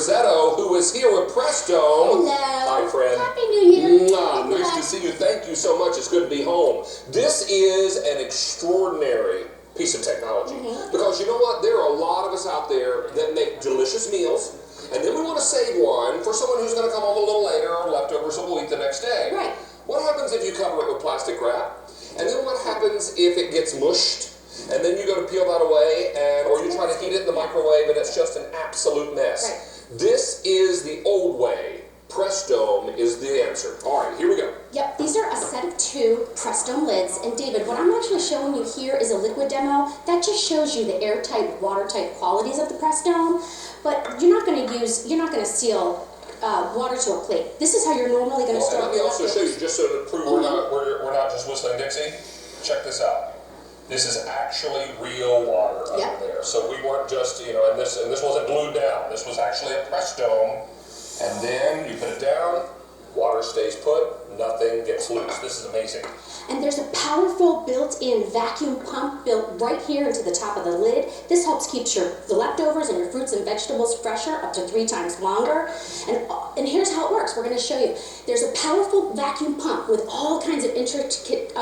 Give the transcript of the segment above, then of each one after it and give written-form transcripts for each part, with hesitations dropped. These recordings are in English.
Rosetto, who is here with PressDome. Hello. Hi, friend. Happy New Year. Nice to see you. Thank you so much. It's good to be home. This is an extraordinary piece of technology. Because you know what? There are a lot of us out there that make delicious meals, and then we want to save one for someone who's going to come home a little later or leftovers and we'll eat the next day. Right. What happens if you cover it with plastic wrap? And then what happens if it gets mushed? And then you go to peel that away, or you try to heat it in the microwave, and it's just an absolute mess. Right. This is the old way. PressDome is the answer. All right, here we go. Yep, these are a set of 2 PressDome lids. And David, what I'm actually showing you here is a liquid demo. That just shows you the airtight, watertight qualities of the PressDome. But you're not going to seal water to a plate. This is how you're normally going to store. Let me also show you, just so to prove we're not just whistling Dixie. Check this out. This is actually real water under there. So we weren't just, and this wasn't glued down. This was actually a PressDome. And then you put it down, water stays put, nothing gets loose. This is amazing. And there's a powerful built-in vacuum pump built right here into the top of the lid. This helps keep the leftovers and your fruits and vegetables fresher up to 3 times longer. And here's how it works. We're going to show you. There's a powerful vacuum pump with all kinds of intricate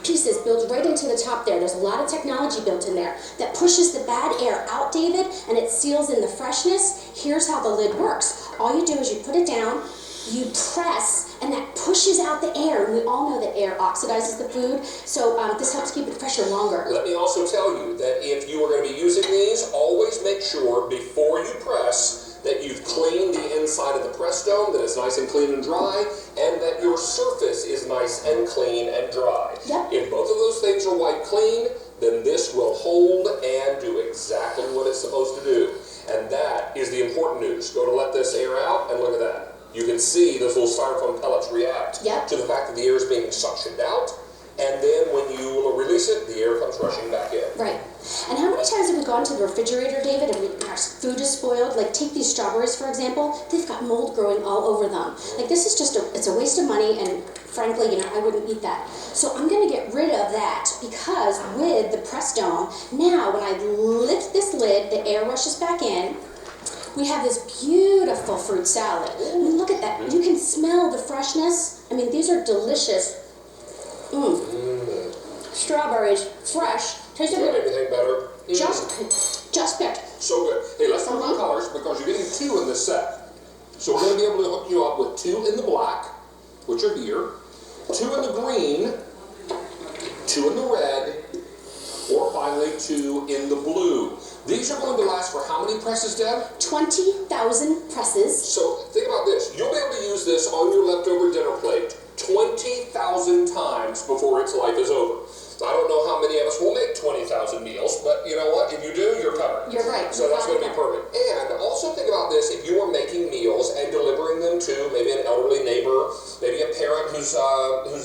pieces built right into the top there. There's a lot of technology built in there that pushes the bad air out, David, and it seals in the freshness. Here's how the lid works. All you do is you put it down, you press, and that pushes out the air. And we all know that air oxidizes the food, so this helps keep it fresher longer. Let me also tell you that if you are going to be using these, always make sure before you press that you've cleaned the inside of the PressDome, that it's nice and clean and dry, and that your surface is nice and clean and dry. Yep. If both of those things are wipe clean, then this will hold and do exactly what it's supposed to do. And that is the important news. Go to let this air out, and look at that. You can see those little styrofoam pellets react to the fact that the air is being suctioned out, and then when you release it, the air comes rushing back in. Right. And how many times have we gone to the refrigerator, David, and our food is spoiled? Like, take these strawberries, for example. They've got mold growing all over them. Like, this is just it's a waste of money, and frankly, I wouldn't eat that. So I'm going to get rid of that, because with the PressDome, now when I lift this lid, the air rushes back in. We have this beautiful fruit salad. I mean, look at that. You can smell the freshness. I mean, these are delicious. Strawberries, fresh. Tastes Not anything better. Just picked. So good. Hey, let's talk about colors, because you're getting 2 in this set. So we're going to be able to hook you up with 2 in the black, which are here, 2 in the green, 2 in the red, or finally 2 in the blue. These are going to last for how many presses, Deb? 20,000 presses. So think about this. You'll be able to use this on your leftover dinner plate 20,000 times before its life is over. I don't know how many of us will make 20,000 meals, but you know what? If you do, you're covered. You're right. So that's going to be perfect. And also think about this. If you are making meals and delivering them to maybe an elderly neighbor, maybe a parent who's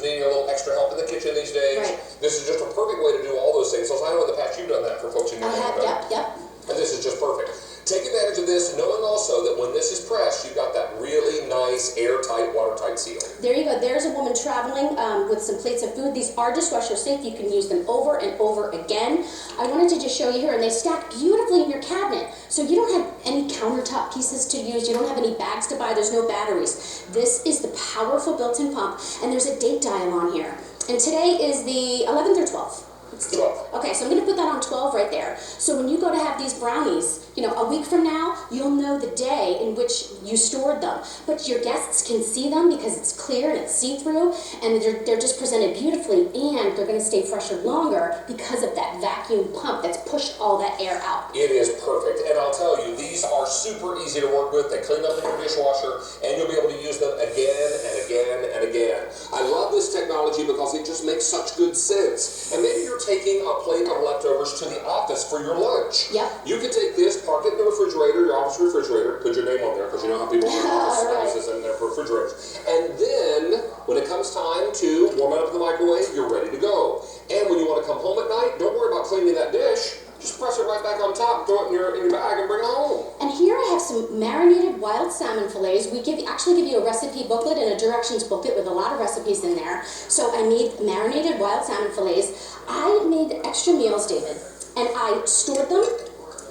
needing a little extra help in the kitchen these days, this is just a perfect way to do all those things. So I know in the past you've done that for folks in your neighborhood. Yep. And this is just perfect. Take advantage of this, knowing also that when this is pressed, you've got that really nice, airtight, watertight seal. There you go. There's a woman traveling with some plates of food. These are dishwasher safe. You can use them over and over again. I wanted to just show you here, and they stack beautifully in your cabinet. So you don't have any countertop pieces to use. You don't have any bags to buy. There's no batteries. This is the powerful built-in pump, and there's a date dial on here. And today is the 11th or 12th? It's 12. Okay, so I'm going to put that on 12 right there. So when you go to have these brownies, a week from now, you'll know the day in which you stored them. But your guests can see them because it's clear and it's see-through, and they're just presented beautifully, and they're going to stay fresher longer because of that vacuum pump that's pushed all that air out. It is perfect, and I'll tell you, these are super easy to work with. They clean up in your dishwasher, and you'll be able to use them again and again and again. I love this technology because it just makes such good sense. And maybe you're taking a plate of leftovers to the office for your lunch. Yep. You could take this, park it in the refrigerator, your office refrigerator, put your name on there, because you know how people have offices in their refrigerators. And then, when it comes time to warm it up in the microwave, you're ready to go. And when you want to come home at night, don't worry about cleaning that dish. Just press it right back on top, throw it in your bag, and bring it home. And here I have some marinated wild salmon fillets. We actually give you a recipe booklet and a directions booklet with a lot of recipes in there. So I made marinated wild salmon fillets. I made extra meals, David, and I stored them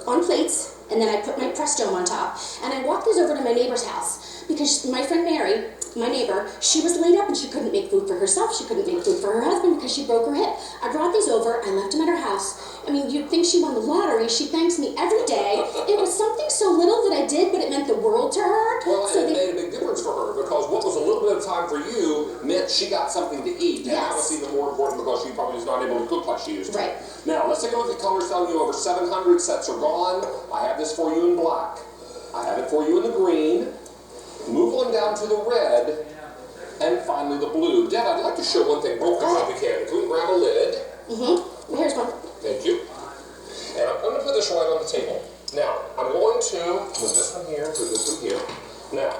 on plates and then I put my PressDome on top, and I walked these over to my neighbor's house because my friend Mary, my neighbor, she was laid up and she couldn't make food for herself. She couldn't make food for her husband because she broke her hip. I brought these over. I left them at her house. I mean, you'd think she won the lottery. She thanks me every day. It was something so little that I did, but it meant the world to her. Well, so and it made a big difference for her because what was a little bit of time for you meant she got something to eat. And that was even more important because she probably was not able to cook like she used to. Right. Now, let's take a look at colors telling you over 700 sets are gone. I have this for you in black. I have it for you in the green. Move on down to the red. And finally the blue. Deb, I'd like to show one thing real quick if we can. If we can grab a lid. Here's one. Thank you. And I'm going to put this right on the table. Now, I'm going to move this one here, put this one here. Now,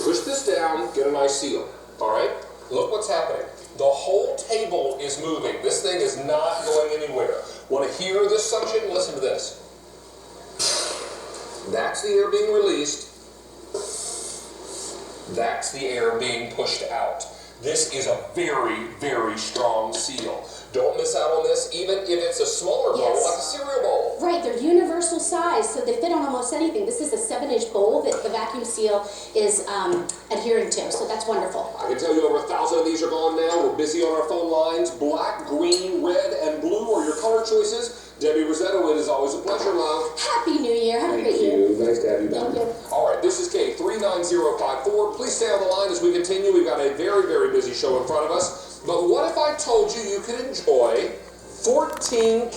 push this down, get a nice seal. All right? Look what's happening. The whole table is moving. This thing is not going anywhere. Want to hear this suction? Listen to this. That's the air being released. That's the air being pushed out. This is a very, very strong seal. Don't miss out on this, even if it's a smaller bowl, like a cereal bowl. Right, they're universal size, so they fit on almost anything. This is a 7-inch bowl that the vacuum seal is adhering to, so that's wonderful. I can tell you over 1,000 of these are gone now. We're busy on our phone lines. Black, green, red, and blue are your color choices. Debbie Rossetto, it is always a pleasure, love. Happy New Year. Have a great year. Thank you. Nice to have you back. Thank you. All right, this is Kate, 39054. Please stay on the line as we continue. We've got a very, very busy show in front of us. But what if I told you you could enjoy 14